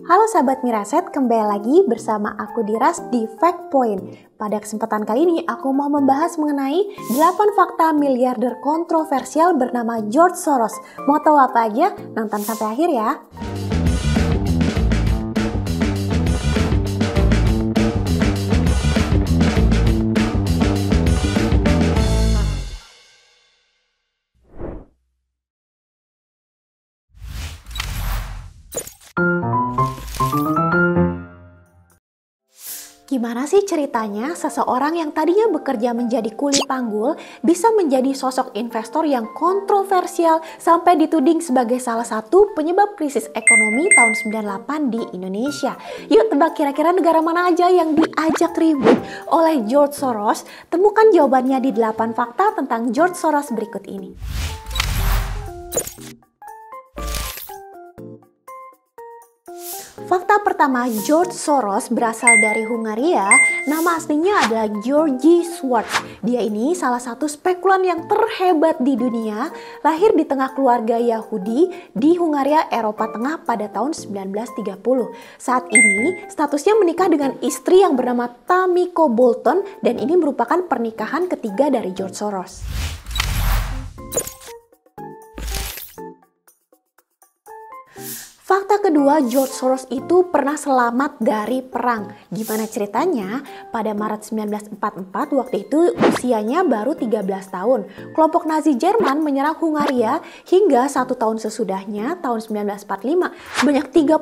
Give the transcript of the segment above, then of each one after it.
Halo sahabat Miraset, kembali lagi bersama aku Diras di Fact Point. Pada kesempatan kali ini aku mau membahas mengenai 8 fakta miliarder kontroversial bernama George Soros. Mau tahu apa aja? Nonton sampai akhir ya. Gimana sih ceritanya seseorang yang tadinya bekerja menjadi kuli panggul bisa menjadi sosok investor yang kontroversial sampai dituding sebagai salah satu penyebab krisis ekonomi tahun 98 di Indonesia? Yuk tebak kira-kira negara mana aja yang diajak ribut oleh George Soros? Temukan jawabannya di 8 fakta tentang George Soros berikut ini. Fakta pertama, George Soros berasal dari Hungaria. Nama aslinya adalah Georgi Schwartz. Dia ini salah satu spekulan yang terhebat di dunia. Lahir di tengah keluarga Yahudi di Hungaria, Eropa Tengah pada tahun 1930. Saat ini, statusnya menikah dengan istri yang bernama Tamiko Bolton dan ini merupakan pernikahan ketiga dari George Soros. Fakta kedua, George Soros itu pernah selamat dari perang. Gimana ceritanya? Pada Maret 1944, waktu itu usianya baru 13 tahun. Kelompok Nazi Jerman menyerang Hungaria hingga 1 tahun sesudahnya, tahun 1945, sebanyak 38.000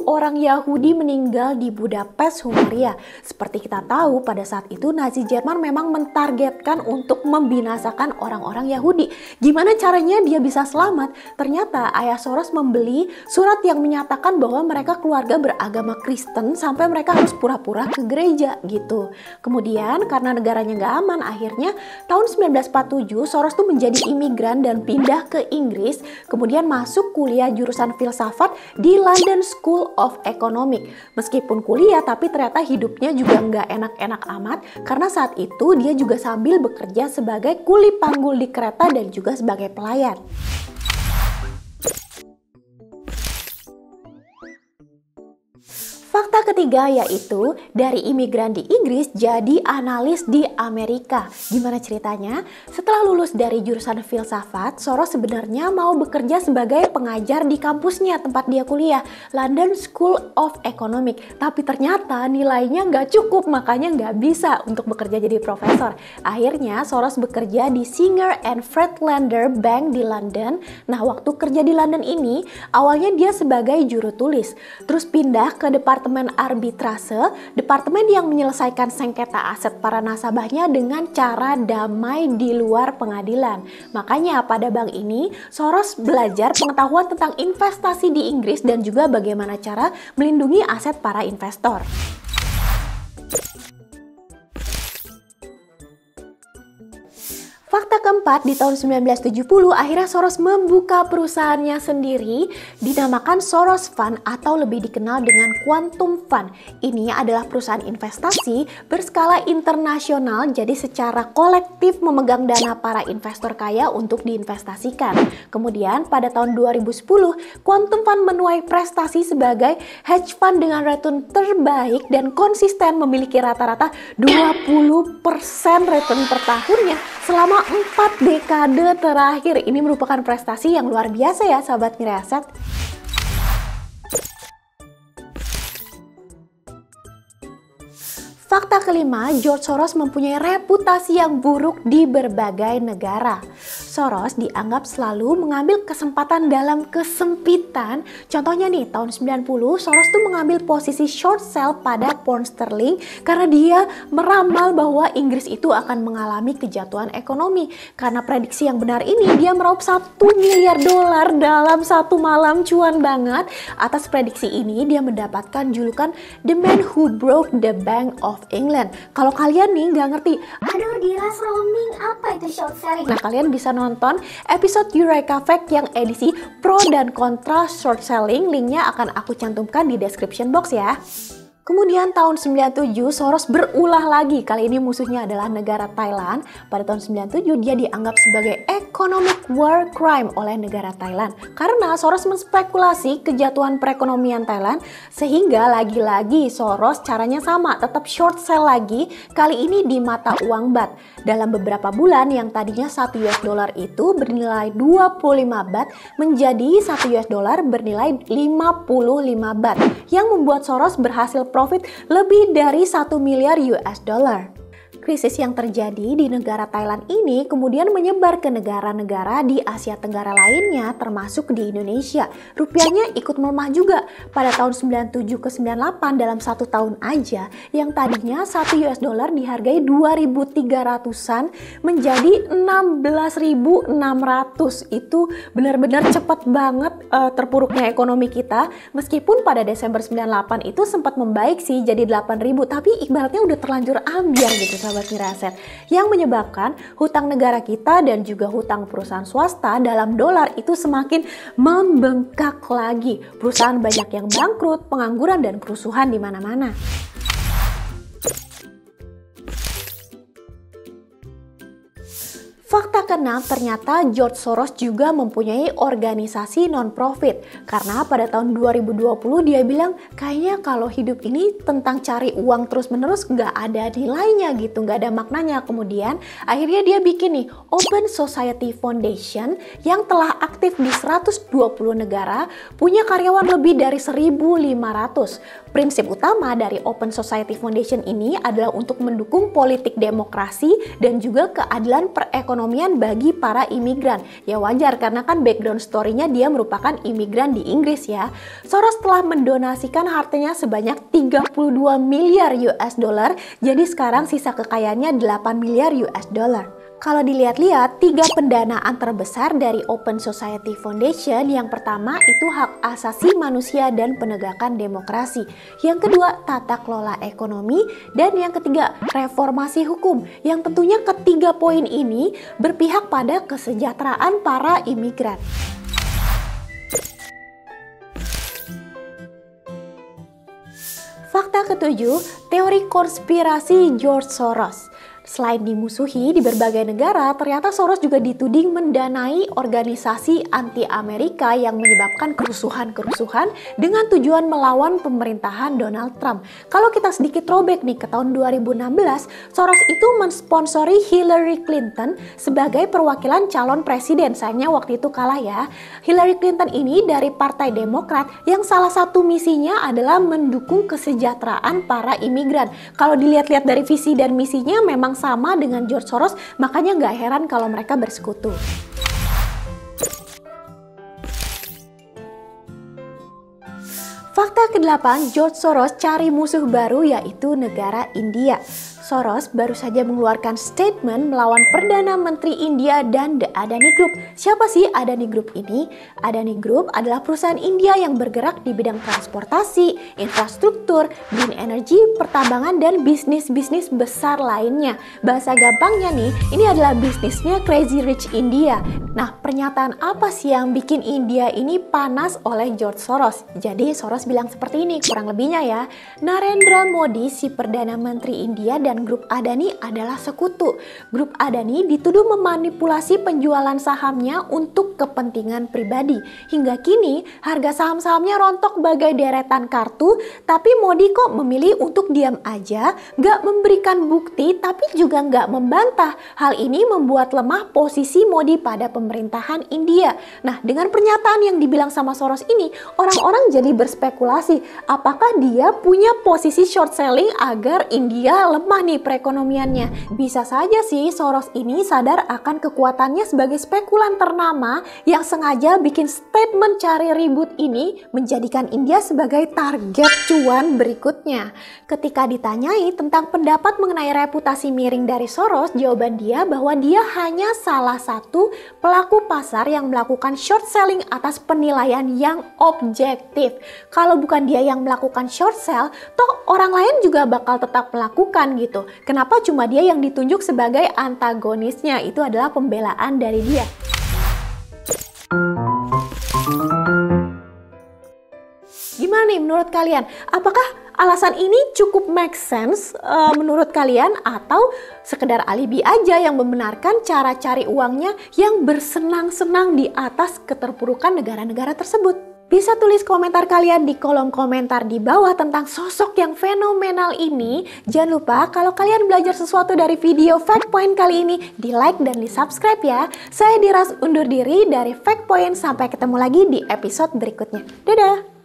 orang Yahudi meninggal di Budapest, Hungaria. Seperti kita tahu, pada saat itu Nazi Jerman memang mentargetkan untuk membinasakan orang-orang Yahudi. Gimana caranya dia bisa selamat? Ternyata ayah Soros membeli surat yang menyatakan bahwa mereka keluarga beragama Kristen sampai mereka harus pura-pura ke gereja gitu. Kemudian karena negaranya nggak aman, akhirnya tahun 1947 Soros tuh menjadi imigran dan pindah ke Inggris. Kemudian masuk kuliah jurusan filsafat di London School of Economics. Meskipun kuliah tapi ternyata hidupnya juga nggak enak-enak amat karena saat itu dia juga sambil bekerja sebagai kuli panggul di kereta dan juga sebagai pelayan. Fakta ketiga yaitu dari imigran di Inggris jadi analis di Amerika. Gimana ceritanya? Setelah lulus dari jurusan filsafat, Soros sebenarnya mau bekerja sebagai pengajar di kampusnya tempat dia kuliah, London School of Economics. Tapi ternyata nilainya nggak cukup, makanya nggak bisa untuk bekerja jadi profesor. Akhirnya Soros bekerja di Singer and Friedlander Bank di London. Nah, waktu kerja di London ini, awalnya dia sebagai juru tulis. Terus pindah ke departemen arbitrase, departemen yang menyelesaikan sengketa aset para nasabahnya dengan cara damai di luar pengadilan. Makanya pada bank ini, Soros belajar pengetahuan tentang investasi di Inggris dan juga bagaimana cara melindungi aset para investor. Fakta keempat, di tahun 1970 akhirnya Soros membuka perusahaannya sendiri dinamakan Soros Fund atau lebih dikenal dengan Quantum Fund. Ini adalah perusahaan investasi berskala internasional, jadi secara kolektif memegang dana para investor kaya untuk diinvestasikan. Kemudian pada tahun 2010, Quantum Fund menuai prestasi sebagai hedge fund dengan return terbaik dan konsisten memiliki rata-rata 20% return per tahunnya selama 4 dekade terakhir. Ini merupakan prestasi yang luar biasa ya sahabat Miraset. Fakta kelima, George Soros mempunyai reputasi yang buruk di berbagai negara. Soros dianggap selalu mengambil kesempatan dalam kesempitan. Contohnya nih, tahun 90 Soros tuh mengambil posisi short sell pada pound sterling karena dia meramal bahwa Inggris itu akan mengalami kejatuhan ekonomi. Karena prediksi yang benar ini, dia meraup $1 miliar dalam satu malam, cuan banget. Atas prediksi ini, dia mendapatkan julukan The Man Who Broke the Bank of England. Kalau kalian nih nggak ngerti, aduh Diras roaming, apa itu short selling? Nah, kalian bisa nonton episode Eureka Fact yang edisi pro dan kontra short selling. Linknya akan aku cantumkan di description box ya. Kemudian tahun 97 Soros berulah lagi, kali ini musuhnya adalah negara Thailand. Pada tahun 97 dia dianggap sebagai economic war crime oleh negara Thailand karena Soros menspekulasi kejatuhan perekonomian Thailand, sehingga lagi-lagi Soros caranya sama, tetap short sell lagi, kali ini di mata uang baht. Dalam beberapa bulan yang tadinya 1 US dollar itu bernilai 25 baht menjadi 1 US dollar bernilai 55 baht, yang membuat Soros berhasil profit lebih dari 1 miliar US dollar. Krisis yang terjadi di negara Thailand ini kemudian menyebar ke negara-negara di Asia Tenggara lainnya termasuk di Indonesia. Rupiahnya ikut melemah juga. Pada tahun 97 ke 98 dalam 1 tahun aja, yang tadinya 1 US dollar dihargai 2.300-an menjadi 16.600. Itu benar-benar cepat banget terpuruknya ekonomi kita. Meskipun pada Desember 98 itu sempat membaik sih jadi 8.000, tapi ibaratnya udah terlanjur ambiar gitu sahabat Miraset, yang menyebabkan hutang negara kita dan juga hutang perusahaan swasta dalam dolar itu semakin membengkak lagi. Perusahaan banyak yang bangkrut, pengangguran dan kerusuhan di mana-mana. Fakta ke-6, ternyata George Soros juga mempunyai organisasi non-profit. Karena pada tahun 2020 dia bilang, kayaknya kalau hidup ini tentang cari uang terus-menerus nggak ada nilainya gitu, nggak ada maknanya. Kemudian akhirnya dia bikin nih Open Society Foundation yang telah aktif di 120 negara, punya karyawan lebih dari 1.500. Prinsip utama dari Open Society Foundation ini adalah untuk mendukung politik demokrasi dan juga keadilan perekonomian bagi para imigran. Ya wajar karena kan background story-nya dia merupakan imigran di Inggris ya. Soros telah mendonasikan hartanya sebanyak 32 miliar US dollar, jadi sekarang sisa kekayaannya 8 miliar US dollar. Kalau dilihat-lihat, 3 pendanaan terbesar dari Open Society Foundation, yang pertama itu hak asasi manusia dan penegakan demokrasi. Yang kedua, tata kelola ekonomi. Dan yang ketiga, reformasi hukum. Yang tentunya ketiga poin ini berpihak pada kesejahteraan para imigran. Fakta ketujuh, teori konspirasi George Soros. Selain dimusuhi di berbagai negara, ternyata Soros juga dituding mendanai organisasi anti-Amerika yang menyebabkan kerusuhan-kerusuhan dengan tujuan melawan pemerintahan Donald Trump. Kalau kita sedikit throwback nih ke tahun 2016, Soros itu mensponsori Hillary Clinton sebagai perwakilan calon presiden. Sayangnya waktu itu kalah ya. Hillary Clinton ini dari Partai Demokrat yang salah satu misinya adalah mendukung kesejahteraan para imigran. Kalau dilihat-lihat dari visi dan misinya memang sama dengan George Soros, makanya nggak heran kalau mereka bersekutu. Fakta ke-8, George Soros cari musuh baru yaitu negara India. Soros baru saja mengeluarkan statement melawan Perdana Menteri India dan The Adani Group. Siapa sih Adani Group ini? Adani Group adalah perusahaan India yang bergerak di bidang transportasi, infrastruktur, green energy, pertambangan, dan bisnis-bisnis besar lainnya. Bahasa gampangnya nih, ini adalah bisnisnya Crazy Rich India. Nah, pernyataan apa sih yang bikin India ini panas oleh George Soros? Jadi Soros bilang seperti ini, kurang lebihnya ya. Narendra Modi, si Perdana Menteri India, dan grup Adani adalah sekutu. Grup Adani dituduh memanipulasi penjualan sahamnya untuk kepentingan pribadi. Hingga kini harga saham-sahamnya rontok bagai deretan kartu, tapi Modi kok memilih untuk diam aja, gak memberikan bukti tapi juga gak membantah. Hal ini membuat lemah posisi Modi pada pemerintahan India. Nah, dengan pernyataan yang dibilang sama Soros ini, orang-orang jadi berspekulasi apakah dia punya posisi short selling agar India lemah nih perekonomiannya. Bisa saja sih Soros ini sadar akan kekuatannya sebagai spekulan ternama yang sengaja bikin statement cari ribut ini menjadikan India sebagai target cuan berikutnya. Ketika ditanyai tentang pendapat mengenai reputasi miring dari Soros, jawaban dia bahwa dia hanya salah satu pelaku pasar yang melakukan short selling atas penilaian yang objektif. Kalau bukan dia yang melakukan short sell, toh orang lain juga bakal tetap melakukan gitu. Kenapa cuma dia yang ditunjuk sebagai antagonisnya? Itu adalah pembelaan dari dia. Gimana nih menurut kalian? Apakah alasan ini cukup make sense menurut kalian, atau sekedar alibi aja yang membenarkan cara cari uangnya yang bersenang-senang di atas keterpurukan negara-negara tersebut? Bisa tulis komentar kalian di kolom komentar di bawah tentang sosok yang fenomenal ini. Jangan lupa kalau kalian belajar sesuatu dari video Fact Point kali ini, di like dan di subscribe ya. Saya Diras undur diri dari Fact Point, sampai ketemu lagi di episode berikutnya. Dadah!